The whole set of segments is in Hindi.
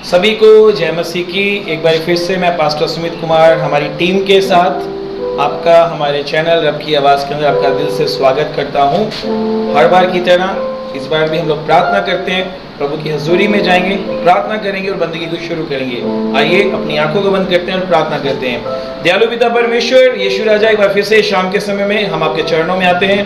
सभी को जय मसीह की। एक बार फिर से मैं पास्टर सुमित कुमार हमारी टीम के साथ आपका हमारे चैनल रब की आवाज़ के अंदर आपका दिल से स्वागत करता हूं। हर बार की तरह इस बार भी हम लोग प्रार्थना करते हैं, प्रभु की हजूरी में जाएंगे, प्रार्थना करेंगे और बंदगी को शुरू करेंगे। आइए अपनी आंखों को बंद करते हैं और प्रार्थना करते हैं। दयालु पिता परमेश्वर यीशु राजा, एक बार फिर से शाम के समय में हम आपके चरणों में आते हैं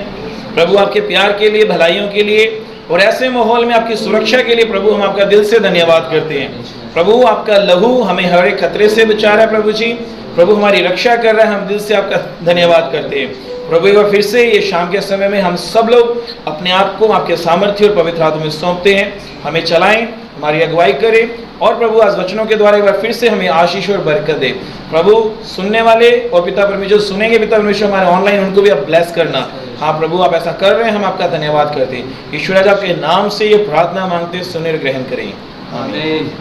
प्रभु, आपके प्यार के लिए, भलाइयों के लिए और ऐसे माहौल में आपकी सुरक्षा के लिए प्रभु हम आपका दिल से धन्यवाद करते हैं। प्रभु आपका लहू हमें हर एक खतरे से बचा रहा है प्रभु जी, प्रभु हमारी रक्षा कर रहा है, हम दिल से आपका धन्यवाद करते हैं प्रभु। एक बार फिर से ये शाम के समय में हम सब लोग अपने आप को आपके सामर्थ्य और पवित्र हाथों में सौंपते हैं। हमें चलाएं, हमारी अगुवाई करें और प्रभु आज वचनों के द्वारा एक बार फिर से हमें आशीष और बरकत दे प्रभु। सुनने वाले और पिता परमेश्वर सुनेंगे पिता परमेश्वर हमारे ऑनलाइन, उनको भी आप ब्लेस करना। हाँ प्रभु आप ऐसा कर रहे हैं, हम आपका धन्यवाद करते हैं। ईश्वर आज आपके नाम से ये प्रार्थना मांगते हैं, सुने और ग्रहण करें।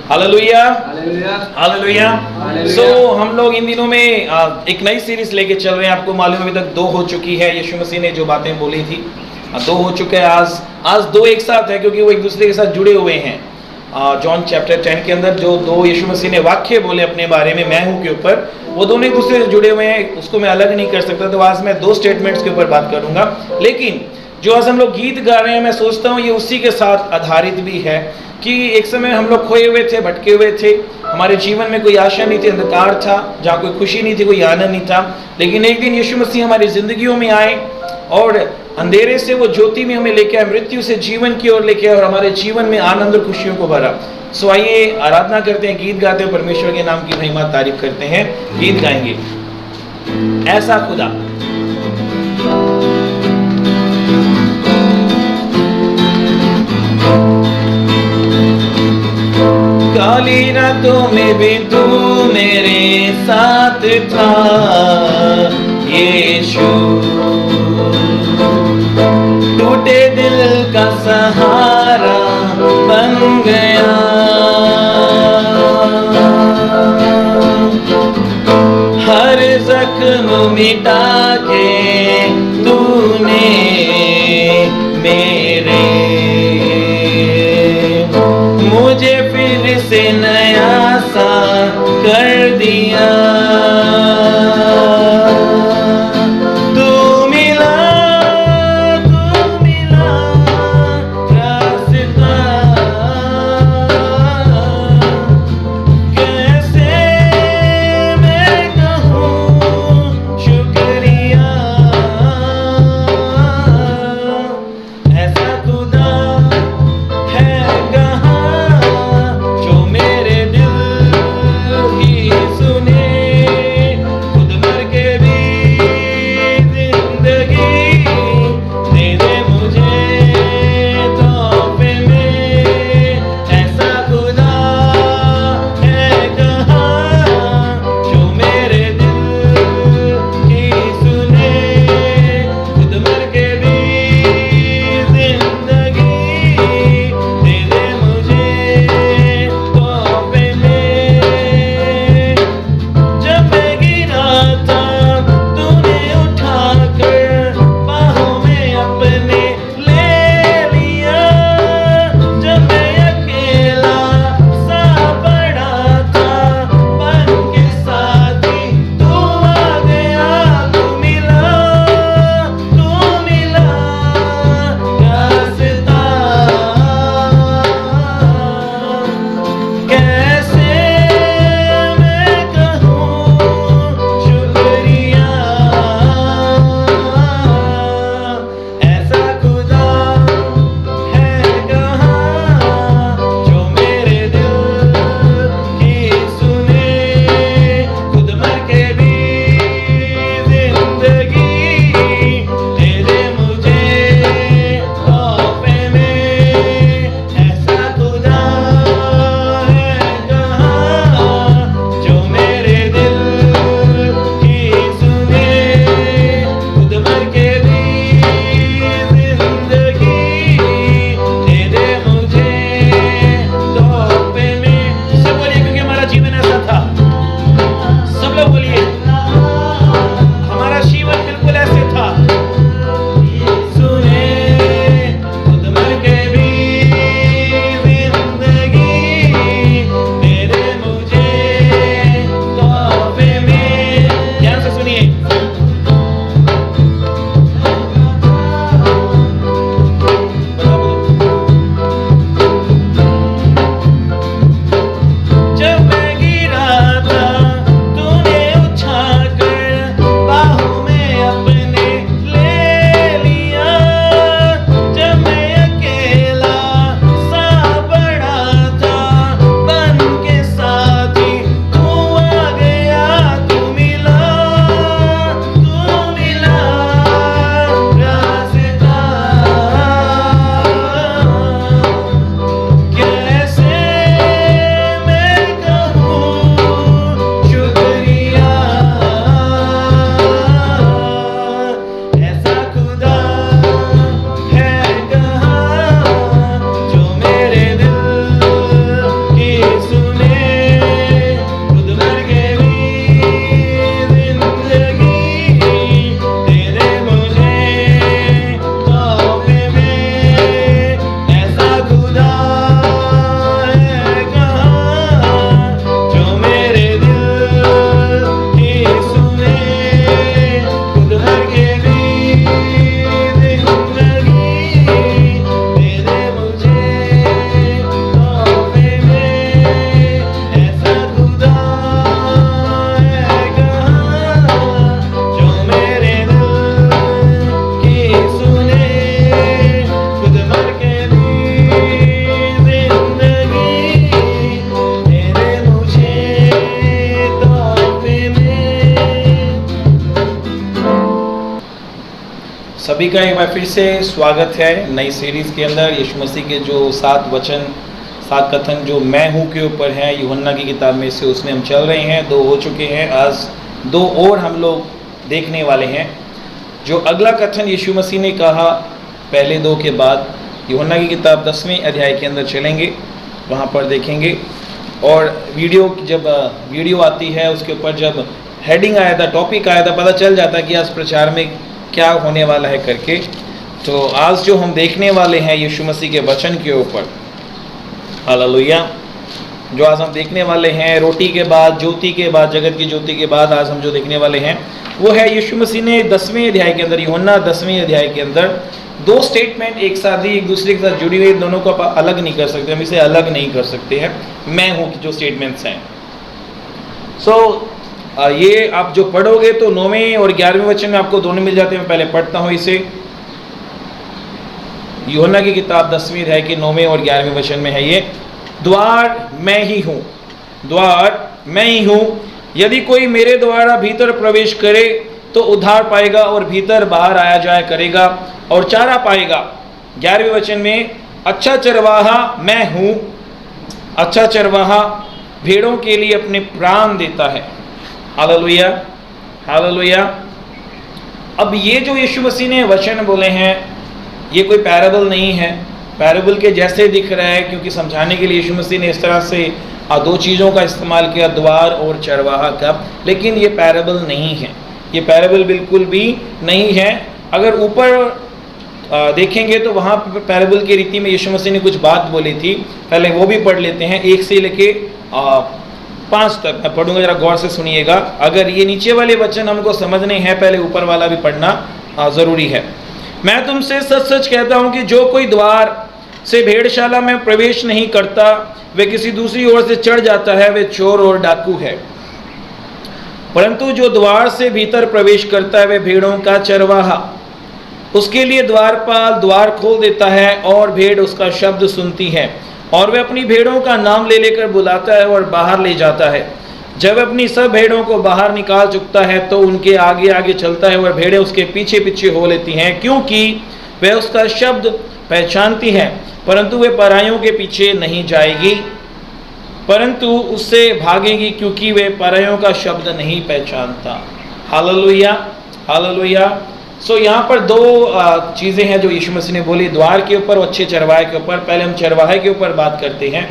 Hallelujah hallelujah. सो हम लोग इन दिनों में एक नई सीरीज लेके चल रहे हैं। आपको मालूम अभी तक 2 हो चुकी है। यीशु मसीह ने जो बातें बोली थी 2 हो चुके हैं। आज 2 एक साथ है क्योंकि वो एक दूसरे के साथ जुड़े हुए हैं। जॉन चैप्टर 10 के अंदर जो 2 यीशु मसीह ने वाक्य बोले अपने बारे में, मैं हूँ के ऊपर, वो दोनों एक दूसरे से जुड़े हुए हैं, उसको मैं अलग नहीं कर सकता। तो आज मैं 2 स्टेटमेंट्स के ऊपर बात करूंगा। लेकिन जो आज हम लोग गीत गा रहे हैं, मैं सोचता हूँ ये उसी के साथ आधारित भी है कि एक समय हम लोग खोए हुए थे, भटके हुए थे, हमारे जीवन में कोई आशा नहीं थी, अंधकार था, जहाँ कोई खुशी नहीं थी, कोई आनंद नहीं था। लेकिन एक दिन यीशु मसीह हमारी जिंदगियों में आए और अंधेरे से वो ज्योति में हमें लेके आए, मृत्यु से जीवन की ओर लेके आए और हमारे जीवन में आनंद और खुशियों को भरा। सो आइए आराधना करते हैं, गीत गाते हैं, परमेश्वर के नाम की महिमा तारीफ करते हैं। गीत गाएंगे। ऐसा खुदा काली रातों में भी तू मेरे साथ था यीशु, टूटे दिल का सहारा बन गया। हर जख्म मिटा के तूने मेरे मुझे फिर से नया सा कर दिया। तू मिला रास्ता, कैसे मैं कहूँ शुक्रिया। ऐसा खुदा है कहाँ जो मेरे दिल की सुने। सभी का एक बार फिर से स्वागत है नई सीरीज़ के अंदर। यीशु मसीह के जो 7 वचन 7 कथन जो मैं हूँ के ऊपर हैं यूहन्ना की किताब में से, उसमें हम चल रहे हैं। 2 हो चुके हैं, आज 2 और हम लोग देखने वाले हैं। जो अगला कथन यीशु मसीह ने कहा पहले 2 के बाद, यूहन्ना की किताब 10वें अध्याय के अंदर चलेंगे, वहाँ पर देखेंगे। और जब वीडियो आती है उसके ऊपर जब हेडिंग आया था, टॉपिक आया था, पता चल जाता कि आज प्रचार में क्या होने वाला है करके। तो आज जो हम देखने वाले हैं यीशु मसीह के वचन के ऊपर, हालेलुया, जो आज हम देखने वाले हैं रोटी के बाद, ज्योति के बाद, जगत की ज्योति के बाद आज हम जो देखने वाले हैं वो है यीशु मसीह ने 10वें अध्याय के अंदर, यूहन्ना 10वें अध्याय के अंदर 2 स्टेटमेंट एक साथ ही एक दूसरे के साथ जुड़ी हुई, दोनों को आप अलग नहीं कर सकते, हम इसे अलग नहीं कर सकते हैं। मैं हूँ जो स्टेटमेंट्स हैं। ये आप जो पढ़ोगे तो 9वें और 11वें वचन में आपको दोनों मिल जाते हैं। मैं पहले पढ़ता हूँ इसे। यूहन्ना की किताब 10वें अध्याय के 9वें और 11वें वचन में है ये, द्वार मैं ही हूँ, द्वार मैं ही हूँ। यदि कोई मेरे द्वारा भीतर प्रवेश करे तो उद्धार पाएगा और भीतर बाहर आया जाया करेगा और चारा पाएगा। 11वें वचन में, अच्छा चरवाहा मैं हूँ, अच्छा चरवाहा भेड़ों के लिए अपने प्राण देता है। Hallelujah, hallelujah. अब ये जो यीशु मसीह ने वचन बोले हैं ये कोई पैराबल नहीं है, पैराबल के जैसे दिख रहा है, क्योंकि समझाने के लिए यीशु मसीह ने इस तरह से 2 चीज़ों का इस्तेमाल किया, द्वार और चरवाहा का। लेकिन ये पैराबल नहीं है, ये पैराबल बिल्कुल भी नहीं है। अगर ऊपर देखेंगे तो वहाँ पैराबल की रीति में यीशु मसीह ने कुछ बात बोली थी, पहले वो भी पढ़ लेते हैं। 1 से लेके 5 तक मैं पढ़ूंगा, जरा गौर से सुनिएगा। अगर ये नीचे वाले वचन हमको समझने हैं, पहले ऊपर वाला भी पढ़ना ज़रूरी है। मैं तुमसे सच सच कहता हूँ कि जो कोई द्वार से भेड़शाला में प्रवेश नहीं करता वे किसी दूसरी ओर से चढ़ जाता है, वे चोर और डाकू है। परंतु जो द्वार से भीतर प्रवेश करता है वे भेड़ों का चरवाहा। उसके लिए द्वारपाल द्वार खोल देता है और भेड़ उसका शब्द सुनती है और वे अपनी भेड़ों का नाम ले लेकर बुलाता है और बाहर ले जाता है। जब अपनी सब भेड़ों को बाहर निकाल चुकता है तो उनके आगे आगे चलता है और भेड़ें उसके पीछे पीछे हो लेती हैं, क्योंकि वे उसका शब्द पहचानती हैं। परंतु वे परायों के पीछे नहीं जाएगी, परंतु उससे भागेगी, क्योंकि वे परायों का शब्द नहीं पहचानता। Hallelujah, hallelujah. यहाँ पर 2 चीज़ें हैं जो यीशु मसीह ने बोली, द्वार के ऊपर और अच्छे चरवाहे के ऊपर। पहले हम चरवाहे के ऊपर बात करते हैं।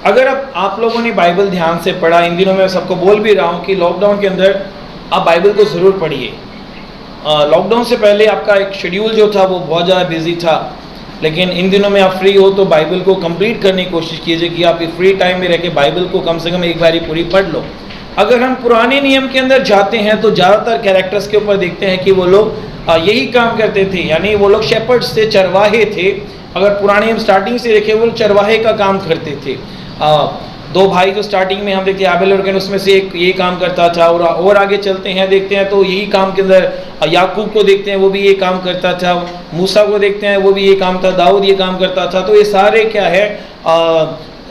अगर आप लोगों ने बाइबल ध्यान से पढ़ा, इन दिनों मैं सबको बोल भी रहा हूँ कि लॉकडाउन के अंदर आप बाइबल को ज़रूर पढ़िए। लॉकडाउन से पहले आपका एक शेड्यूल जो था वो बहुत ज़्यादा बिजी था, लेकिन इन दिनों में आप फ्री हो तो बाइबल को कंप्लीट करने की कोशिश कीजिए कि आप फ्री टाइम में रह के बाइबल को कम से कम एक बार ही पूरी पढ़ लो। अगर हम पुराने नियम के अंदर जाते हैं तो ज़्यादातर कैरेक्टर्स के ऊपर देखते हैं कि वो लोग यही काम करते थे, यानी वो लोग शेपर्ड्स थे, चरवाहे थे। अगर पुराने हम स्टार्टिंग से देखें वो चरवाहे का काम करते थे। 2 भाई जो स्टार्टिंग में हम देखते हैं आबेल और कैन, उसमें से एक ये काम करता था। और आगे चलते हैं देखते हैं तो यही काम के अंदर याकूब को देखते हैं, वो भी ये काम करता था। मूसा को देखते हैं, वो भी ये काम था। दाऊद ये काम करता था। तो ये सारे क्या है,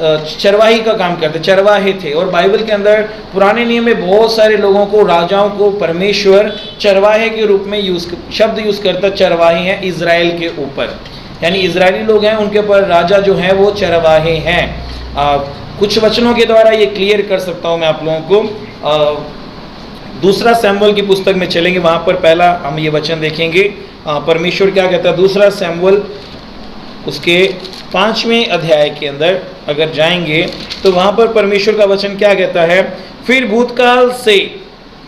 चरवाही का काम करते, चरवाहे थे। और बाइबल के अंदर पुराने नियम में बहुत सारे लोगों को, राजाओं को परमेश्वर चरवाहे के रूप में शब्द यूज़ करता। चरवाहे हैं इज़राइल के ऊपर, यानी इज़राइली लोग हैं, उनके ऊपर राजा जो हैं वो चरवाहे हैं। कुछ वचनों के द्वारा ये क्लियर कर सकता हूँ मैं आप लोगों को। 2 शमूएल की पुस्तक में चलेंगे, वहाँ पर पहला हम ये वचन देखेंगे, परमेश्वर क्या कहता है। 2 शमूएल उसके 5वें अध्याय के अंदर अगर जाएंगे तो वहाँ पर परमेश्वर का वचन क्या कहता है। फिर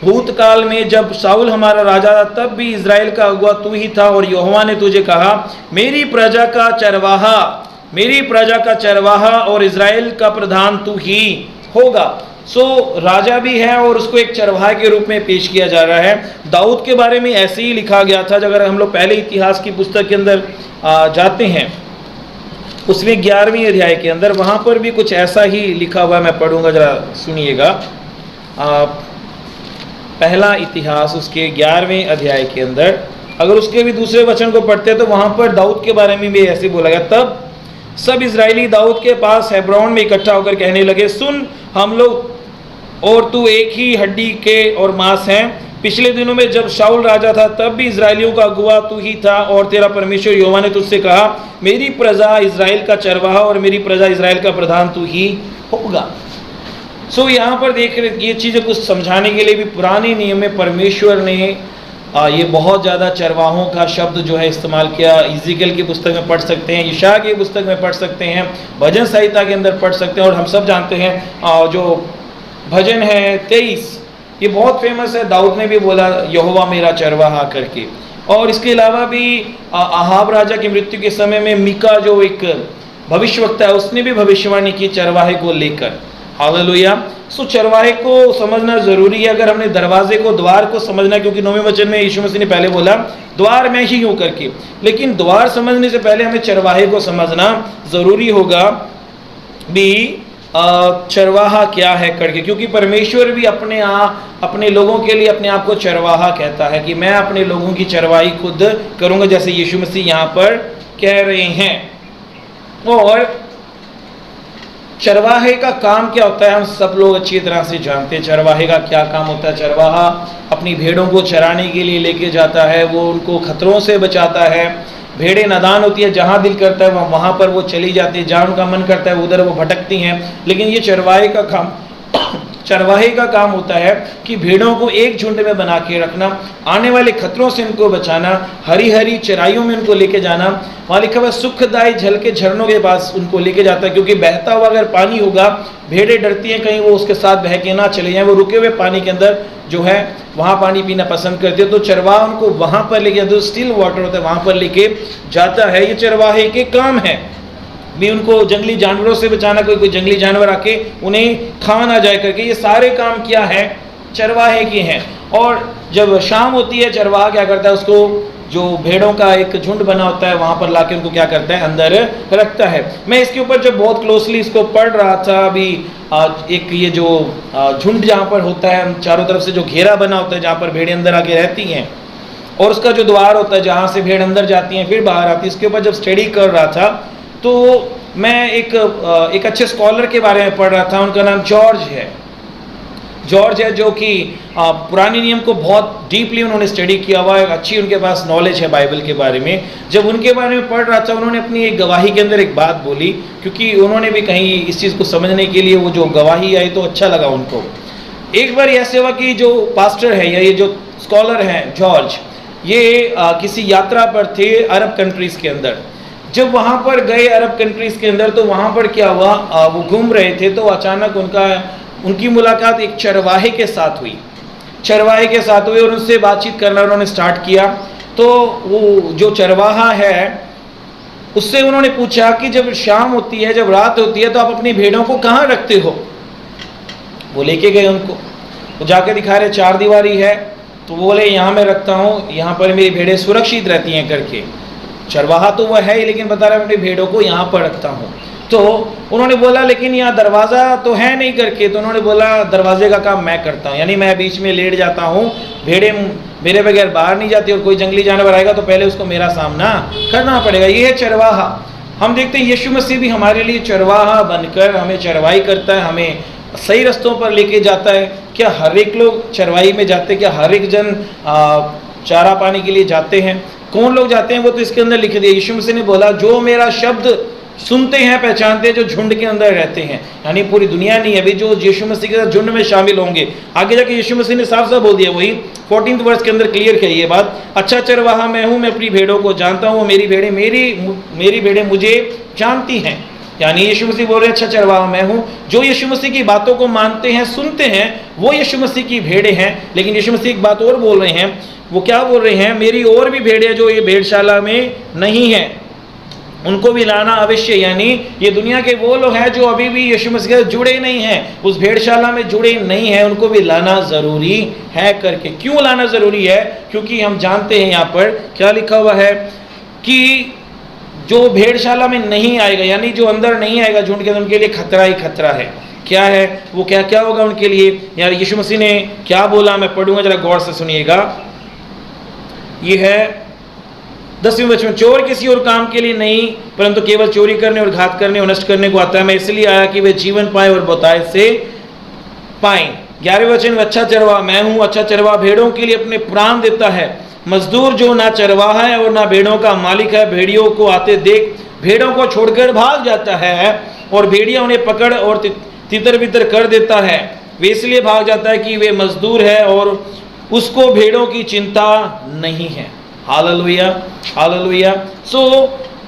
भूतकाल में जब शाऊल हमारा राजा था तब भी इज़राइल का अगुआ तू ही था और यहोवा ने तुझे कहा, मेरी प्रजा का चरवाहा, मेरी प्रजा का चरवाहा और इज़राइल का प्रधान तू ही होगा। राजा भी है और उसको एक चरवाहा के रूप में पेश किया जा रहा है। दाऊद के बारे में ऐसे ही लिखा गया था। अगर हम लोग पहले इतिहास की पुस्तक के अंदर जाते हैं उसमें 11वें अध्याय के अंदर, वहाँ पर भी कुछ ऐसा ही लिखा हुआ है। मैं पढ़ूंगा, जरा सुनिएगा। पहला इतिहास उसके 11वें अध्याय के अंदर अगर उसके भी दूसरे वचन को पढ़ते हैं तो वहाँ पर दाऊद के बारे में भी ऐसे बोला गया। तब सब इजरायली दाऊद के पास हेब्रोन में इकट्ठा होकर कहने लगे, सुन, हम लोग और तू एक ही हड्डी के और मांस हैं। पिछले दिनों में जब शाऊल राजा था तब भी इजराइलियों का अगुआ तू ही था, और तेरा परमेश्वर यहोवा ने तुझसे कहा, मेरी प्रजा इजराइल का चरवाहा और मेरी प्रजा इजराइल का प्रधान तू ही होगा। सो यहाँ पर देख रहे, ये चीज़ें कुछ समझाने के लिए भी पुराने नियम में परमेश्वर ने ये बहुत ज़्यादा चरवाहों का शब्द जो है इस्तेमाल किया। इज़ीकिएल की पुस्तक में पढ़ सकते हैं, यशायाह की पुस्तक में पढ़ सकते हैं, भजन संहिता के अंदर पढ़ सकते हैं। और हम सब जानते हैं जो भजन है 23, ये बहुत फेमस है। दाऊद ने भी बोला यहोवा मेरा चरवाहा करके। और इसके अलावा भी अहाब राजा की मृत्यु के समय में मीका जो एक भविष्यवक्ता है, उसने भी भविष्यवाणी की चरवाहे को लेकर। हालेलुया। सो चरवाहे को समझना जरूरी है। अगर हमने दरवाजे को, द्वार को समझना, क्योंकि 9वें वचन में यीशु मसीह ने पहले बोला द्वार मैं ही हूँ करके, लेकिन द्वार समझने से पहले हमें चरवाहे को समझना जरूरी होगा भी चरवाहा क्या है करके। क्योंकि परमेश्वर भी अपने लोगों के लिए अपने आप को चरवाहा कहता है कि मैं अपने लोगों की चरवाही खुद करूँगा, जैसे यीशु मसीह यहाँ पर कह रहे हैं। और चरवाहे का काम क्या होता है हम सब लोग अच्छी तरह से जानते हैं। चरवाहे का क्या काम होता है? चरवाहा अपनी भेड़ों को चराने के लिए लेके जाता है, वो उनको खतरों से बचाता है। भेड़ें नादान होती है, जहाँ दिल करता है वहाँ पर वो चली जाती है, जहाँ उनका मन करता है उधर वो भटकती हैं। लेकिन ये चरवाहे का काम होता है कि भेड़ों को एक झुंड में बना के रखना, आने वाले खतरों से उनको बचाना, हरी हरी चराइयों में उनको लेके जाना। वहाँ लिखा हुआ सुखदायी जल के झरनों के पास उनको लेके जाता है, क्योंकि बहता हुआ अगर पानी होगा भेड़ें डरती हैं कहीं वो उसके साथ बह के ना चले जाएं, वो रुके हुए पानी के अंदर जो है वहाँ पानी पीना पसंद करते हैं। तो चरवाहा उनको वहाँ पर लेके, जो स्टिल वाटर होता है वहाँ पर लेके जाता है। ये चरवाहे के काम है भी उनको जंगली जानवरों से बचाना, कोई जंगली जानवर आके उन्हें खा ना जाए करके। ये सारे काम क्या है? चरवाहे के हैं। और जब शाम होती है चरवाहा क्या करता है, उसको जो भेड़ों का एक झुंड बना होता है वहाँ पर लाके उनको क्या करता है, अंदर रखता है। मैं इसके ऊपर जब बहुत क्लोजली इसको पढ़ रहा था अभी, एक ये जो झुंड जहाँ पर होता है, चारों तरफ से जो घेरा बना होता है जहाँ पर भेड़ें अंदर आके रहती हैं, और उसका जो द्वार होता है जहाँ से भेड़ अंदर जाती हैं फिर बाहर आती है, इसके ऊपर जब स्टडी कर रहा था तो मैं एक अच्छे स्कॉलर के बारे में पढ़ रहा था। उनका नाम जॉर्ज है, जो कि पुराने नियम को बहुत डीपली उन्होंने स्टडी किया हुआ है, अच्छी उनके पास नॉलेज है बाइबल के बारे में। जब उनके बारे में पढ़ रहा था, उन्होंने अपनी एक गवाही के अंदर एक बात बोली, क्योंकि उन्होंने भी कहीं इस चीज़ को समझने के लिए वो जो गवाही आई तो अच्छा लगा उनको। एक बार ऐसे हुआ कि जो पास्टर है या ये जो स्कॉलर हैं जॉर्ज, ये किसी यात्रा पर थे अरब कंट्रीज़ के अंदर। जब वहाँ पर गए अरब कंट्रीज़ के अंदर तो वहाँ पर क्या हुआ, वो घूम रहे थे तो अचानक उनकी मुलाकात एक चरवाहे के साथ हुई और उनसे बातचीत करना उन्होंने स्टार्ट किया। तो वो जो चरवाहा है उससे उन्होंने पूछा कि जब शाम होती है, जब रात होती है, तो आप अपनी भेड़ों को कहाँ रखते हो? वो लेके गए उनको, वो जाके दिखा रहे 4 दीवारी है, तो वो बोले यहाँ मैं रखता हूँ, यहाँ पर मेरी भेड़ें सुरक्षित रहती हैं करके। चरवाहा तो वह है ही, लेकिन बता रहा है अपनी भेड़ों को यहाँ पर रखता हूँ। तो उन्होंने बोला लेकिन यहाँ दरवाज़ा तो है नहीं करके, तो उन्होंने बोला दरवाजे का काम मैं करता हूँ, यानी मैं बीच में लेट जाता हूँ, भेड़ें मेरे बगैर बाहर नहीं जाती, और कोई जंगली जानवर आएगा तो पहले उसको मेरा सामना करना पड़ेगा। ये है चरवाहा। हम देखते हैं यीशु मसीह भी हमारे लिए चरवाहा बनकर हमें चरवाई करता है, हमें सही रस्तों पर लेके जाता है। क्या हर एक लोग चरवाई में जाते हैं? क्या हर एक जन चारा पाने के लिए जाते हैं? कौन लोग जाते हैं वो तो इसके अंदर लिख दिया। यीशु मसीह ने बोला जो मेरा शब्द सुनते हैं, पहचानते हैं, जो झुंड के अंदर रहते हैं, यानी पूरी दुनिया नहीं है अभी जो यीशु मसीह के साथ झुंड में शामिल होंगे। आगे जाके यीशु मसीह ने साफ साफ बोल दिया, वही 14th वर्ष के अंदर क्लियर है ये बात, अच्छा चरवाहा मैं हूँ, मैं अपनी भेड़ों को जानता हूँ, मेरी भेड़ें मुझे जानती हैं। यानी यीशु मसीह बोल रहे हैं अच्छा चरवाहा मैं हूँ। जो यीशु मसीह की बातों को मानते हैं, सुनते हैं, वो यीशु मसीह की भेड़ें हैं। लेकिन यीशु मसीह एक बात और बोल रहे हैं, वो क्या बोल रहे हैं, मेरी और भी भेड़ें जो ये भेड़शाला में नहीं है उनको भी लाना अवश्य। यानी ये दुनिया के वो लोग हैं जो अभी भी यीशु मसीह से जुड़े नहीं हैं, उस भेड़शाला में जुड़े नहीं हैं, उनको भी लाना ज़रूरी है करके। क्यों लाना ज़रूरी है? क्योंकि हम जानते हैं यहाँ पर क्या लिखा हुआ है कि जो भेड़शाला में नहीं आएगा, यानी जो अंदर नहीं आएगा झुंड के अंदर, उनके लिए खतरा ही खतरा है। क्या है वो? क्या क्या होगा उनके लिए? यार यीशु मसीह ने क्या बोला, मैं पढ़ूंगा, जरा गौर से सुनिएगा। ये है 10वें वचन, चोर किसी और काम के लिए नहीं परंतु केवल चोरी करने और घात करने और नष्ट करने को आता है, मैं इसलिए आया कि वे जीवन पाए और बहुतायत से पाएं। 11वें वचन में अच्छा चरवाहा मैं हूँ, अच्छा चरवाहा भेड़ों के लिए अपने प्राण देता है। मजदूर जो ना चरवाहा है और ना भेड़ों का मालिक है, भेड़ियों को आते देख भेड़ों को छोड़कर भाग जाता है और भेड़िया उन्हें पकड़ और तितर बितर कर देता है। वे इसलिए भाग जाता है कि वे मजदूर है और उसको भेड़ों की चिंता नहीं है। Hallelujah, hallelujah. सो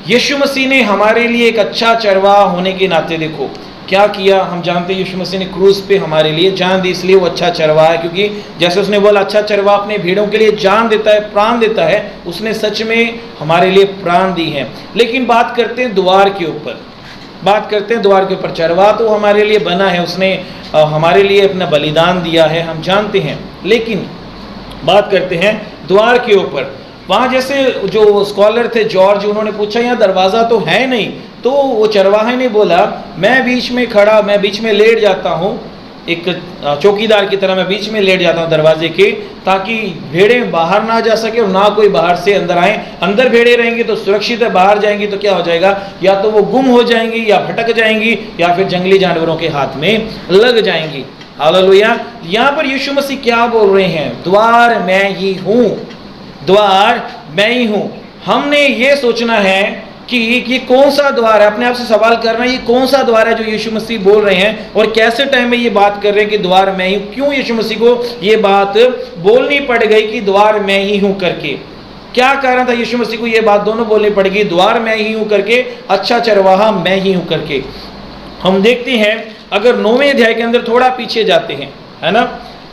यीशु मसीह ने हमारे लिए एक अच्छा चरवाहा होने के नाते देखो क्या किया। हम जानते हैं यीशु मसीह ने क्रूस पे हमारे लिए जान दी, इसलिए वो अच्छा चरवाहा है, क्योंकि जैसे उसने बोला अच्छा चरवाहा अपने भेड़ों के लिए जान देता है, प्राण देता है, उसने सच में हमारे लिए प्राण दी है। लेकिन बात करते हैं द्वार के ऊपर, बात करते हैं द्वार के ऊपर। चरवाहा तो हमारे लिए बना है, उसने हमारे लिए अपना बलिदान दिया है, हम जानते हैं। लेकिन बात करते हैं द्वार के ऊपर। वहाँ जैसे जो स्कॉलर थे जॉर्ज, उन्होंने पूछा यहाँ दरवाज़ा तो है नहीं, तो वो चरवाहे ने बोला मैं बीच में खड़ा, मैं बीच में लेट जाता हूँ, एक चौकीदार की तरह मैं बीच में लेट जाता हूँ दरवाजे के, ताकि भेड़ें बाहर ना जा सके और ना कोई बाहर से अंदर आए। अंदर भेड़ें रहेंगी तो सुरक्षित है, बाहर जाएंगी तो क्या हो जाएगा, या तो वो गुम हो जाएंगी या भटक जाएंगी या फिर जंगली जानवरों के हाथ में लग जाएंगी। हालेलुया। यहाँ पर यीशु मसीह क्या बोल रहे हैं, द्वार मैं ही हूँ, द्वार मैं ही हूँ। हमने ये सोचना है कि ये कौन सा द्वार है, अपने आप से सवाल करना ये कौन सा द्वार है जो यीशु मसीह बोल रहे हैं और कैसे टाइम में ये बात कर रहे हैं कि द्वार मैं ही हूँ। क्यों यीशु मसीह को ये बात बोलनी पड़ गई कि द्वार मैं ही हूँ करके, क्या कारण था यीशु मसीह को ये बात दोनों बोलनी पड़ गई, द्वार मैं ही हूँ करके, अच्छा चरवाहा मैं ही हूँ करके। हम देखते हैं अगर 9वें अध्याय के अंदर थोड़ा पीछे जाते हैं, है ना,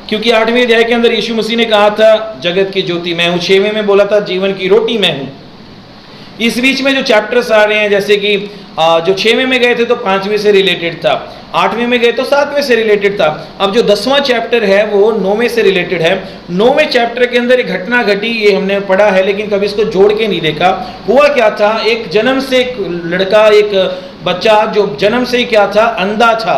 क्योंकि 8वें अध्याय के अंदर यीशु मसीह ने कहा था जगत की ज्योति मैं हूँ, 6वें में बोला था जीवन की रोटी मैं हूँ। इस बीच में जो चैप्टर्स आ रहे हैं, जैसे कि जो 6वें में गए थे तो 5वें से रिलेटेड था, 8वें में गए तो 7वें से रिलेटेड था। अब जो 10वां चैप्टर है वो 9वें से रिलेटेड है। 9वें चैप्टर के अंदर एक घटना घटी, ये हमने पढ़ा है लेकिन कभी इसको जोड़ के नहीं देखा। हुआ क्या था, एक जन्म से एक लड़का, एक बच्चा जो जन्म से ही क्या था, अंधा था।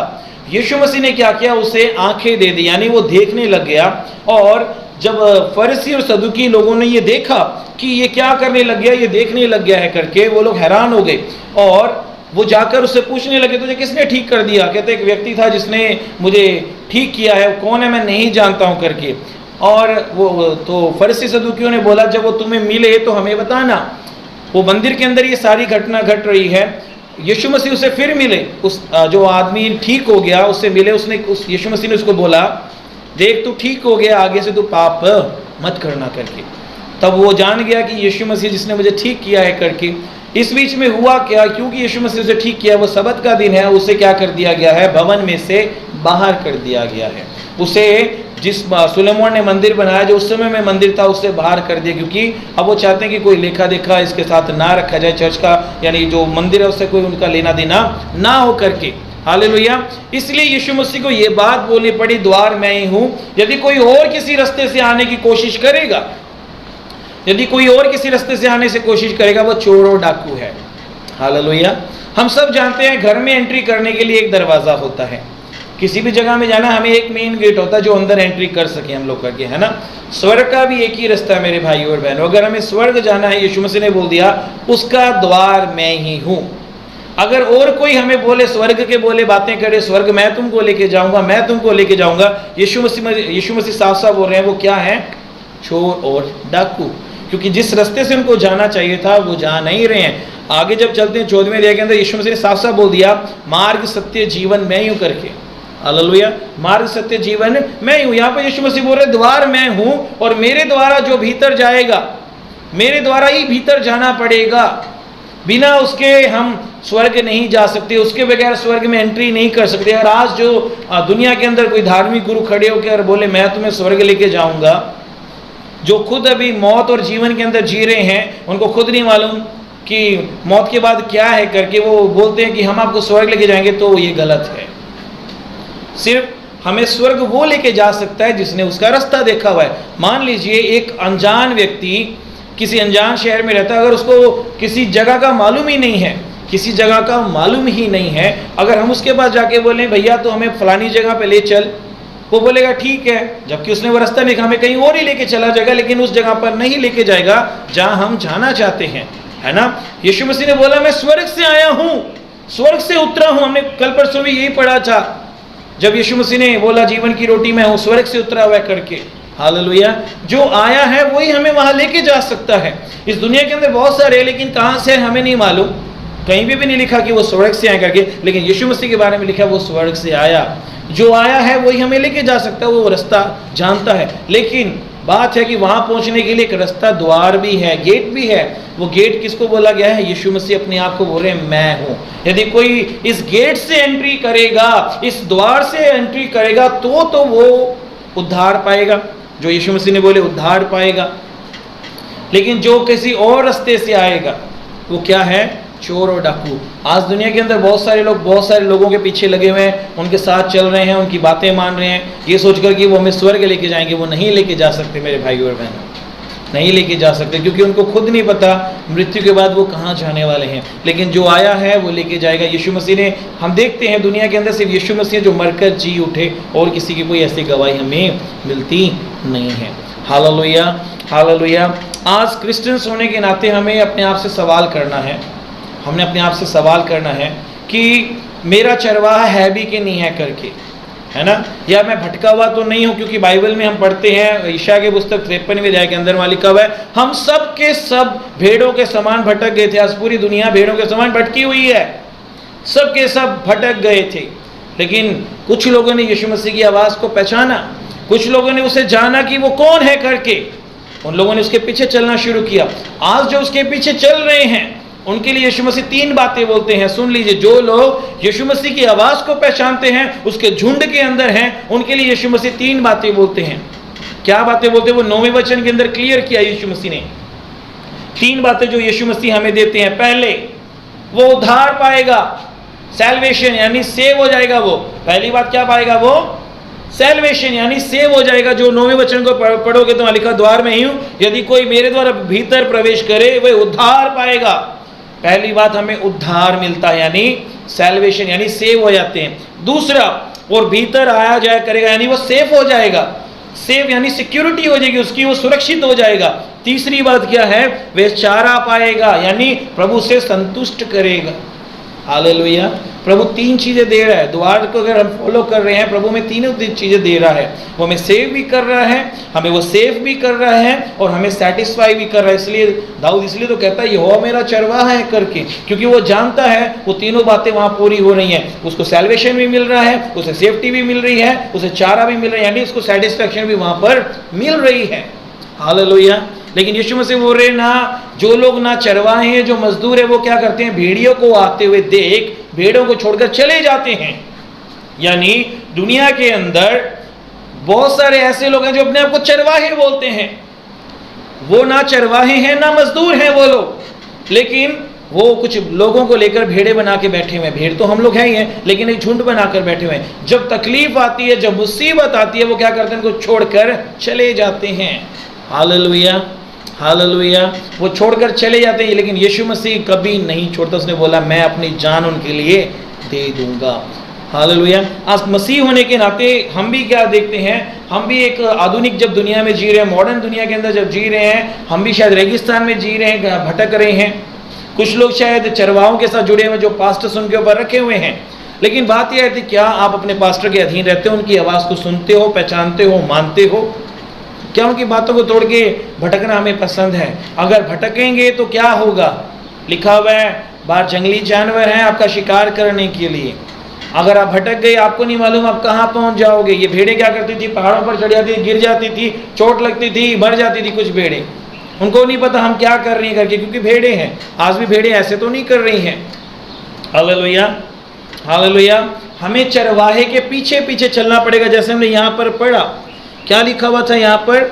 यीशु मसीह ने क्या किया, उसे आंखें दे दी, यानी वो देखने लग गया। और जब फरीसी और सदुकी लोगों ने ये देखा कि ये क्या करने लग गया, ये देखने लग गया है करके, वो लोग हैरान हो गए और वो जाकर उससे पूछने लगे तुझे किसने ठीक कर दिया। कहते एक व्यक्ति था जिसने मुझे ठीक किया है, कौन है मैं नहीं जानता हूँ करके। और वो तो फरीसी सदुकियों ने बोला जब वो तुम्हें मिले तो हमें बताना। वो मंदिर के अंदर ये सारी घटना घट रही है। यीशु मसीह उसे फिर मिले, उस जो आदमी ठीक हो गया उससे मिले। उसने यीशु मसीह ने उसको बोला देख तू ठीक हो गया, आगे से तू पाप मत करना करके। तब वो जान गया कि यीशु मसीह जिसने मुझे ठीक किया है करके। इस बीच में हुआ क्या, क्योंकि यीशु मसीह उसे ठीक किया, वो सबत का दिन है, उसे क्या कर दिया गया है, भवन में से बाहर कर दिया गया है। उसे जिस सुलेमान ने मंदिर बनाया, जो उस समय में मंदिर था, उससे बाहर कर दिया, क्योंकि अब वो चाहते हैं कि कोई लेखा देखा इसके साथ ना रखा जाए, चर्च का यानी जो मंदिर है उससे कोई उनका लेना देना ना हो करके। हालेलुया। इसलिए यीशु मसीह को ये बात बोलनी पड़ी द्वार मैं ही हूँ। यदि कोई और किसी रास्ते से आने की कोशिश करेगा, यदि कोई और किसी रास्ते से आने से कोशिश करेगा, वो चोर और डाकू है। हालेलुया। हम सब जानते हैं घर में एंट्री करने के लिए एक दरवाज़ा होता है। किसी भी जगह में जाना हमें एक मेन गेट होता है जो अंदर एंट्री कर सके हम लोग करके, है ना। स्वर्ग का भी एक ही रास्ता है मेरे भाई और बहनों। अगर हमें स्वर्ग जाना है, यीशु मसीह ने बोल दिया उसका द्वार मैं ही हूँ। अगर और कोई हमें बोले, स्वर्ग के बोले बातें करे, स्वर्ग मैं तुमको लेके जाऊंगा, मैं तुमको लेके जाऊंगा, यीशु मसीह साफ साफ बोल रहे हैं वो क्या है, चोर और डाकू। क्योंकि जिस रास्ते से उनको जाना चाहिए था वो जा नहीं रहे हैं। आगे जब चलते हैं 14वें अध्याय के अंदर यीशु मसीह ने साफ साफ बोल दिया मार्ग सत्य जीवन मैं ही हूँ करके। हालेलुया। मार्ग सत्य जीवन मैं ही हूँ। यहाँ पर यीशु मसीह बोल रहे द्वार मैं हूँ और मेरे द्वारा जो भीतर जाएगा, मेरे द्वारा ही भीतर जाना पड़ेगा। बिना उसके हम स्वर्ग नहीं जा सकते, उसके बगैर स्वर्ग में एंट्री नहीं कर सकते। और आज जो दुनिया के अंदर कोई धार्मिक गुरु खड़े होकर बोले मैं तुम्हें स्वर्ग लेके जाऊंगा, जो खुद अभी मौत और जीवन के अंदर जी रहे हैं, उनको खुद नहीं मालूम कि मौत के बाद क्या है करके, वो बोलते हैं कि हम आपको स्वर्ग लेके जाएंगे, तो ये गलत है। सिर्फ हमें स्वर्ग वो लेके जा सकता है जिसने उसका रास्ता देखा हुआ है। मान लीजिए एक अनजान व्यक्ति किसी अनजान शहर में रहता है, अगर उसको किसी जगह का मालूम ही नहीं है, किसी जगह का मालूम ही नहीं है, अगर हम उसके पास जाके बोलें भैया तो हमें फलानी जगह पे ले चल, वो बोलेगा ठीक है, जबकि उसने वो रास्ता देखा, हमें कहीं और ही लेके चला जाएगा, लेकिन उस जगह पर नहीं लेके जाएगा जहां हम जाना चाहते हैं, है ना। यीशु मसीह ने बोला मैं स्वर्ग से आया हूं, स्वर्ग से उतरा हूं। हमने कल परसों में यही पढ़ा था, जब यीशु मसीह ने बोला जीवन की रोटी मैं हूँ, स्वर्ग से उतरा हुआ करके, हालेलुया, जो आया है वही हमें वहां लेके जा सकता है। इस दुनिया के अंदर बहुत सारे हैं, लेकिन कहां से है हमें नहीं मालूम, कहीं भी नहीं लिखा कि वो स्वर्ग से आया करके, लेकिन यीशु मसीह के बारे में लिखा वो स्वर्ग से आया। जो आया है वही हमें लेके जा सकता है, वो रास्ता जानता है। लेकिन बात है कि वहां पहुंचने के लिए एक रास्ता, द्वार भी है, गेट भी है। वो गेट किसको बोला गया है? यीशु मसीह अपने आप को बोल रहे हैं मैं हूं। यदि कोई इस गेट से एंट्री करेगा, इस द्वार से एंट्री करेगा, तो वो उद्धार पाएगा, जो यीशु मसीह ने बोले उद्धार पाएगा। लेकिन जो किसी और रास्ते से आएगा वो क्या है? चोर और डाकू। आज दुनिया के अंदर बहुत सारे लोगों के पीछे लगे हुए हैं, उनके साथ चल रहे हैं, उनकी बातें मान रहे हैं, ये सोचकर कि वो हमें स्वर्ग लेके जाएंगे। वो नहीं लेके जा सकते मेरे भाई और बहन, नहीं लेके जा सकते, क्योंकि उनको खुद नहीं पता मृत्यु के बाद वो कहाँ जाने वाले हैं। लेकिन जो आया है वो लेके जाएगा। यीशु मसीह ने, हम देखते हैं दुनिया के अंदर सिर्फ यीशु मसीह जो मरकर जी उठे, और किसी की कोई ऐसी गवाही हमें मिलती नहीं है। Hallelujah, hallelujah. आज क्रिश्चियंस होने के नाते हमें अपने आप से सवाल करना है, हमने अपने आप से सवाल करना है कि मेरा चरवाहा है भी कि नहीं है करके, है ना, या मैं भटका हुआ तो नहीं हूं। क्योंकि बाइबल में हम पढ़ते हैं, ईशा के पुस्तक 53वें अध्याय के अंदर वहां लिखा हुआ है, हम सब के सब भेड़ों के समान भटक गए थे। आज पूरी दुनिया भेड़ों के समान भटकी हुई है, सब के सब भटक गए थे। लेकिन कुछ लोगों ने यीशु मसीह की आवाज को पहचाना, कुछ लोगों ने उसे जाना कि वो कौन है करके, उन लोगों ने उसके पीछे चलना शुरू किया। आज जो उसके पीछे चल रहे हैं उनके लिए यीशु मसीह 3 बातें बोलते हैं। सुन लीजिए, जो लोग यीशु मसीह की आवाज को पहचानते हैं, उसके झुंड के अंदर हैं, उनके लिए यीशु मसीह 3 बातें बोलते हैं। क्या बातें बोलते हैं? वो 9वें वचन के अंदर क्लियर किया यीशु मसीह ने। 3 बातें जो यीशु मसीह हमें देते हैं। पहले, वो उद्धार पाएगा, सैल्वेशन यानी सेव हो जाएगा। वो पहली बात क्या पाएगा? वो सैल्वेशन यानी सेव हो जाएगा। जो 9वें वचन को पढ़ोगे तो लिखा, द्वार में ही हूं, यदि कोई मेरे द्वारा भीतर प्रवेश करे वह उद्धार पाएगा। पहली बात, हमें उद्धार मिलता है, यानी सैल्वेशन यानी सेव हो जाते हैं। दूसरा, और भीतर आया जाया करेगा, यानी वो सेफ हो जाएगा। सेफ यानी सिक्योरिटी हो जाएगी उसकी, वो सुरक्षित हो जाएगा। तीसरी बात क्या है? वे चारा पाएगा, यानी प्रभु से संतुष्ट करेगा। हालेलुया। प्रभु 3 चीजें दे रहा है। द्वार को अगर हम फॉलो कर रहे हैं, प्रभु में तीनों चीजें दे रहा है। वो हमें सेव भी कर रहा है, हमें वो सेफ भी कर रहा है, और हमें सेटिस्फाई भी कर रहा है। इसलिए दाऊद इसलिए तो कहता है यहोवा मेरा चरवाहा है करके, क्योंकि वो जानता है वो तीनों बातें वहां पूरी हो रही हैं। उसको सैल्वेशन भी मिल रहा है, उसे सेफ्टी भी मिल रही है, उसे चारा भी मिल रहा है, यानी उसको सेटिस्फैक्शन भी वहां पर मिल रही है। हालेलुया। लेकिन यीशु मसीह बोल रहे ना, जो लोग ना चरवाहे हैं, जो मजदूर है, वो क्या करते हैं? भेड़ियों को आते हुए देख भेड़ों को छोड़कर चले जाते हैं। यानी दुनिया के अंदर बहुत सारे ऐसे लोग हैं जो अपने आप को चरवाहे बोलते हैं। वो ना चरवाहे हैं ना मजदूर हैं वो लोग, लेकिन वो कुछ लोगों को लेकर भेड़े बना के बैठे हुए हैं। भेड़ तो हम लोग हैं ही हैं, लेकिन एक झुंड बनाकर बैठे हुए हैं। जब तकलीफ आती है, जब मुसीबत आती है, वो क्या करते हैं? उनको छोड़कर चले जाते हैं। Hallelujah, hallelujah. वो छोड़कर चले जाते हैं, लेकिन यीशु मसीह कभी नहीं छोड़ता। उसने बोला मैं अपनी जान उनके लिए दे दूंगा। हालेलुया। आज मसीह होने के नाते हम भी क्या देखते हैं? हम भी एक आधुनिक जब दुनिया में जी रहे हैं, मॉडर्न दुनिया के अंदर जब जी रहे हैं, हम भी शायद रेगिस्तान में जी रहे हैं, भटक रहे हैं। कुछ लोग शायद चरवाहों के साथ जुड़े हुए, जो पास्टर्स उनके ऊपर रखे हुए हैं। लेकिन बात यह है कि क्या आप अपने पास्टर के अधीन रहते हो? उनकी आवाज़ को सुनते हो, पहचानते हो, मानते हो? क्या उनकी बातों को तोड़ के भटकना हमें पसंद है? अगर भटकेंगे तो क्या होगा? लिखा हुआ है, बाहर जंगली जानवर हैं आपका शिकार करने के लिए। अगर आप भटक गए, आपको नहीं मालूम आप कहाँ पहुँच जाओगे। ये भेड़ें क्या करती थी? पहाड़ों पर चढ़ जाती थी, गिर जाती थी, चोट लगती थी, मर जाती थी कुछ भेड़ें। उनको नहीं पता हम क्या कर रही हैं करके, क्योंकि भेड़ें हैं। आज भी भेड़ें ऐसे तो नहीं कर रही हैं। Hallelujah, hallelujah. हमें चरवाहे के पीछे पीछे चलना पड़ेगा, जैसे हमने यहाँ पर पढ़ा। क्या लिखा हुआ था यहाँ पर?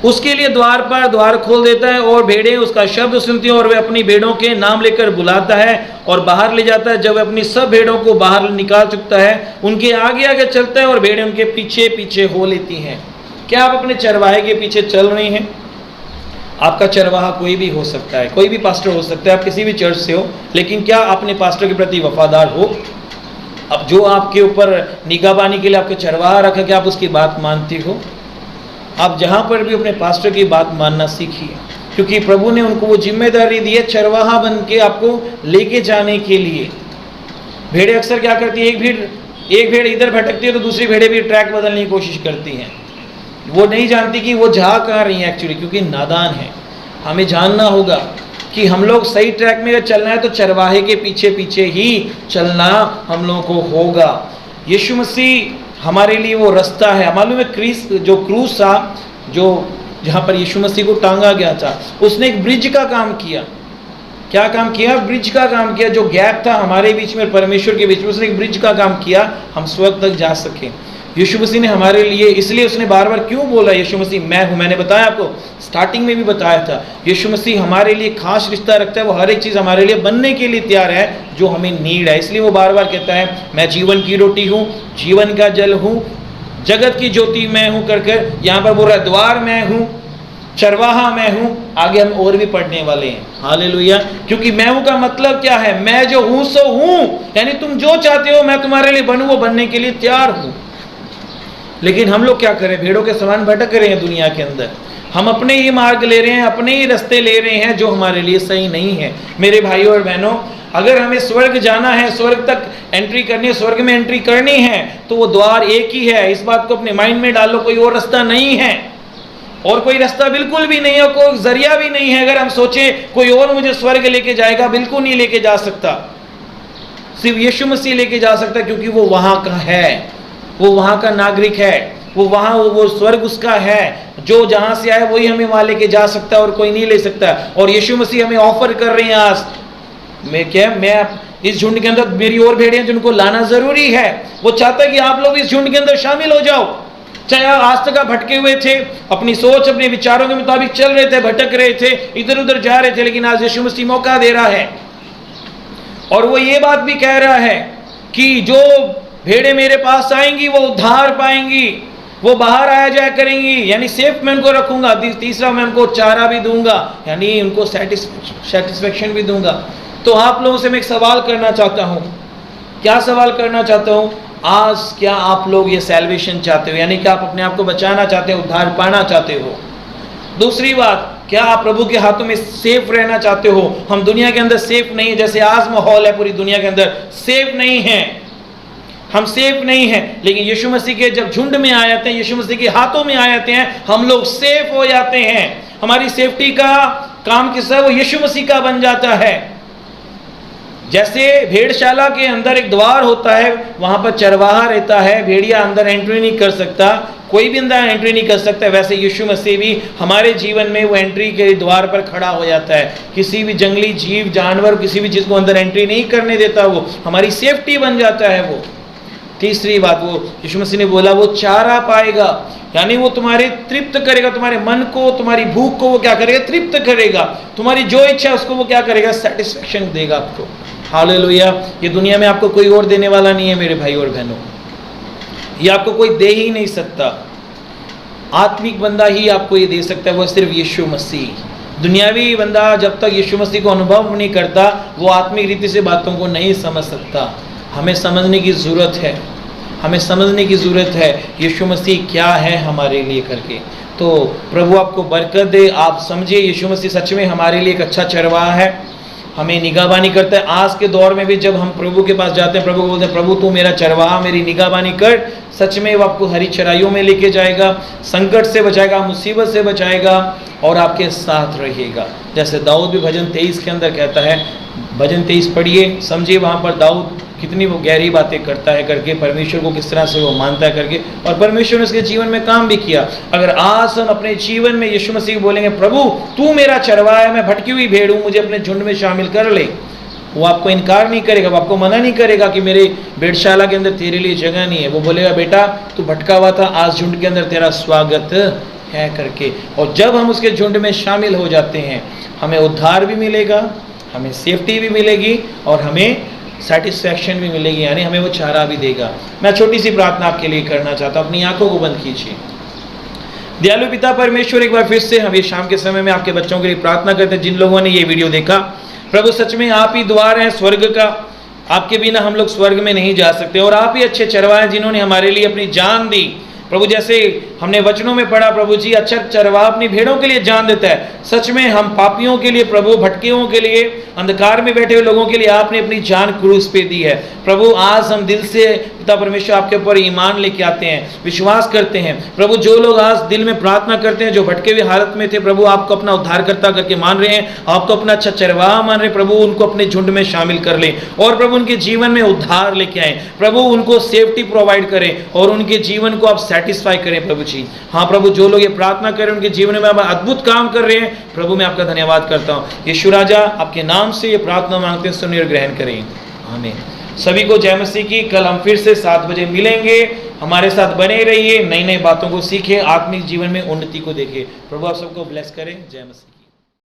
उसके लिए द्वार पर द्वार खोल देता है और भेड़ें उसका शब्द सुनती हैं, और वे अपनी भेड़ों के नाम लेकर बुलाता है और बाहर ले जाता है। जब वे अपनी सब भेड़ों को बाहर निकाल चुकता है, उनके आगे आगे चलता है और भेड़ें उनके पीछे पीछे हो लेती हैं। क्या आप अपने चरवाहे के पीछे चल रही हैं? आपका चरवाहा कोई भी हो सकता है, कोई भी पास्टर हो सकता है, आप किसी भी चर्च से हो, लेकिन क्या अपने पास्टर के प्रति वफादार हो? अब जो आपके ऊपर निगाहबानी के लिए आपके चरवाहा रखा, क्या आप उसकी बात मानती हो? आप जहाँ पर भी अपने पास्टर की बात मानना सीखिए, क्योंकि प्रभु ने उनको वो जिम्मेदारी दी है चरवाहा बन के आपको लेके जाने के लिए। भेड़ें अक्सर क्या करती है? एक भीड़ एक भेड़ इधर भटकती है तो दूसरी भेड़ें भी ट्रैक बदलने की कोशिश करती हैं। वो नहीं जानती कि वो जा कहाँ रही है एक्चुअली, क्योंकि नादान है। हमें जानना होगा कि हम लोग सही ट्रैक में अगर चलना है तो चरवाहे के पीछे पीछे ही चलना हम लोगों को होगा। यीशु मसीह हमारे लिए वो रास्ता है। मालूम है क्रूस था, जो जहाँ पर यीशु मसीह को टांगा गया था, उसने एक ब्रिज का काम किया। क्या काम किया? ब्रिज का काम किया। जो गैप था हमारे बीच में परमेश्वर के बीच में, उसने एक ब्रिज का काम किया, हम स्वर्ग तक जा सके। यीशु मसीह ने हमारे लिए, इसलिए उसने बार बार क्यों बोला यीशु मसीह मैं हूँ? मैंने बताया आपको, स्टार्टिंग में भी बताया था, यीशु मसीह हमारे लिए खास रिश्ता रखता है। वो हर एक चीज़ हमारे लिए बनने के लिए तैयार है जो हमें नीड है। इसलिए वो बार बार कहता है मैं जीवन की रोटी हूँ, जीवन का जल हूँ, जगत की ज्योति मैं हूँ कर कर। यहाँ पर बोल रहा है द्वार मैं हूँ, चरवाहा मैं हूँ। आगे हम और भी पढ़ने वाले हैं। हालेलुया। क्योंकि मैं हूँ का मतलब क्या है? मैं जो हूँ सो हूँ, यानी तुम जो चाहते हो मैं तुम्हारे लिए बनूँ, वो बनने के लिए तैयार हूँ। लेकिन हम लोग क्या करें? भेड़ों के समान भटक रहे हैं दुनिया के अंदर। हम अपने ही मार्ग ले रहे हैं, अपने ही रास्ते ले रहे हैं जो हमारे लिए सही नहीं है। मेरे भाइयों और बहनों, अगर हमें स्वर्ग जाना है, स्वर्ग तक एंट्री करनी है, स्वर्ग में एंट्री करनी है, तो वो द्वार एक ही है। इस बात को अपने माइंड में डालो, कोई और रास्ता नहीं है, और कोई रास्ता बिल्कुल भी नहीं है, कोई जरिया भी नहीं है। अगर हम सोचे कोई और मुझे स्वर्ग लेके जाएगा, बिल्कुल नहीं लेके जा सकता। सिर्फ यीशु मसीह लेके जा सकता है, क्योंकि वो वहां का है, वो वहां का नागरिक है, वो स्वर्ग उसका है। जो जहां से आए वही हमें वहां लेके जा सकता है, और कोई नहीं ले सकता। और यीशु मसीह हमें ऑफर कर रहे हैं आज, मैं इस झुंड के अंदर, मेरी और भेड़ियां जिनको लाना जरूरी है। वो चाहता है कि आप लोग इस झुंड के अंदर शामिल हो जाओ। चाहे आज तक आप भटके हुए थे, अपनी सोच अपने विचारों के मुताबिक चल रहे थे, भटक रहे थे, इधर उधर जा रहे थे, लेकिन आज यीशु मसीह मौका दे रहा है। और वो ये बात भी कह रहा है कि जो भेड़ें मेरे पास आएंगी वो उद्धार पाएंगी, वो बाहर आया जाया करेंगी, यानी सेफ मैं उनको रखूंगा। तीसरा, मैं उनको चारा भी दूंगा, यानी उनको सेटिस्फेक्शन भी दूंगा। तो आप लोगों से मैं एक सवाल करना चाहता हूँ। क्या सवाल करना चाहता हूँ? आज क्या आप लोग ये सैल्वेशन चाहते हो? यानी कि आप अपने आप को बचाना चाहते हो, उद्धार पाना चाहते हो। दूसरी बात, क्या आप प्रभु के हाथों में सेफ रहना चाहते हो? हम दुनिया के अंदर सेफ नहीं है, जैसे आज माहौल है पूरी दुनिया के अंदर, सेफ नहीं है, हम सेफ नहीं हैं। लेकिन यीशु मसीह के जब झुंड में आ जाते हैं, यीशु मसीह के हाथों में आ जाते हैं, हम लोग सेफ हो जाते हैं। हमारी सेफ्टी का काम किसका है? वो यीशु मसीह का बन जाता है। जैसे भेड़शाला के अंदर एक द्वार होता है, वहां पर चरवाहा रहता है, भेड़िया अंदर एंट्री नहीं कर सकता, कोई भी अंदर एंट्री नहीं कर सकता। वैसे यीशु मसीह भी हमारे जीवन में वो एंट्री के द्वार पर खड़ा हो जाता है। किसी भी जंगली जीव, जानवर, किसी भी चीज को अंदर एंट्री नहीं करने देता, वो हमारी सेफ्टी बन जाता है वो। तीसरी बात, वो यीशु मसीह ने बोला वो चारा पाएगा, यानी वो तुम्हारे तृप्त करेगा, तुम्हारे मन को, तुम्हारी भूख को वो क्या करेगा? तृप्त करेगा। तुम्हारी जो इच्छा है उसको वो क्या करेगा? सेटिस्फेक्शन देगा आपको। हालेलुया। ये दुनिया में आपको कोई और देने वाला नहीं है मेरे भाई और बहनों, ये आपको कोई दे ही नहीं सकता। आत्मिक बंदा ही आपको ये दे सकता है, वो सिर्फ यीशु मसीह। दुनियावी बंदा जब तक यीशु मसीह को अनुभव नहीं करता, वो आत्मिक रीति से बातों को नहीं समझ सकता। हमें समझने की ज़रूरत है, हमें समझने की ज़रूरत है यीशु मसीह क्या है हमारे लिए करके। तो प्रभु आपको बरकत दे, आप समझिए यीशु मसीह सच में हमारे लिए एक अच्छा चरवाहा है, हमें निगाहबानी करता है। आज के दौर में भी जब हम प्रभु के पास जाते हैं, प्रभु को बोलते हैं प्रभु तू मेरा चरवाहा, मेरी निगाहबानी कर, सच में वो आपको हरी चराइयों में लेके जाएगा, संकट से बचाएगा, मुसीबत से बचाएगा और आपके साथ रहेगा। जैसे दाऊद भी भजन 23 के अंदर कहता है, भजन 23 पढ़िए, समझिए वहाँ पर दाऊद कितनी वो गहरी बातें करता है करके, परमेश्वर को किस तरह से वो मानता है करके, और परमेश्वर ने उसके जीवन में काम भी किया। अगर आज हम अपने जीवन में यीशु मसीह को बोलेंगे प्रभु तू मेरा चरवाहा है, मैं भटकी हुई भेड़ हूँ, मुझे अपने झुंड में शामिल कर ले, वो आपको इनकार नहीं करेगा, वो आपको मना नहीं करेगा कि मेरे भेड़शाला के अंदर तेरे लिए जगह नहीं है। वो बोलेगा बेटा तू भटका हुआ था, आज झुंड के अंदर तेरा स्वागत है करके। और जब हम उसके झुंड में शामिल हो जाते हैं, हमें उद्धार भी मिलेगा, हमें सेफ्टी भी मिलेगी और हमें सेटिस्फैक्शन भी मिलेगी, यानी हमें वो चारा भी देगा। मैं छोटी सी प्रार्थना आपके लिए करना चाहता हूँ, अपनी आंखों को बंद कीजिए। दयालु पिता परमेश्वर, एक बार फिर से हम ये शाम के समय में आपके बच्चों के लिए प्रार्थना करते हैं जिन लोगों ने ये वीडियो देखा। प्रभु सच में आप ही द्वार हैं स्वर्ग का, आपके बिना हम लोग स्वर्ग में नहीं जा सकते, और आप ही अच्छे चरवाहे जिन्होंने हमारे लिए अपनी जान दी। प्रभु जैसे हमने वचनों में पढ़ा प्रभु जी, अच्छा चरवाहा अपनी भेड़ों के लिए जान देता है। सच में हम पापियों के लिए, प्रभु भटकियों के लिए, अंधकार में बैठे हुए लोगों के लिए आपने अपनी जान क्रूस पे दी है। प्रभु आज हम दिल से पिता परमेश्वर आपके ऊपर ईमान लेके आते हैं, विश्वास करते हैं। प्रभु जो लोग आज दिल में प्रार्थना करते हैं, जो भटके हुए हालत में थे, प्रभु आपको अपना उद्धारकर्ता करके मान रहे हैं, आपको अपना अच्छा चरवाहा मान रहे हैं, प्रभु उनको अपने झुंड में शामिल कर ले और प्रभु उनके जीवन में उद्धार लेके आए। प्रभु उनको सेफ्टी प्रोवाइड करें और उनके जीवन को आप सेटिस्फाई करें प्रभु जी। हाँ प्रभु, जो लोग ये प्रार्थना करें उनके जीवन में आप अद्भुत काम कर रहे हैं, प्रभु मैं आपका धन्यवाद करता हूँ। यीशु राजा, आपके नाम से ये प्रार्थना मांगते हैं, सुनिए और ग्रहण करें। आमीन। सभी को जय मसीह की। कल हम फिर से 7 बजे मिलेंगे। हमारे साथ बने रहिए, नई नई बातों को सीखें, आत्मिक जीवन में उन्नति को देखें। प्रभु आप सबको ब्लेस करें। जय मसीह।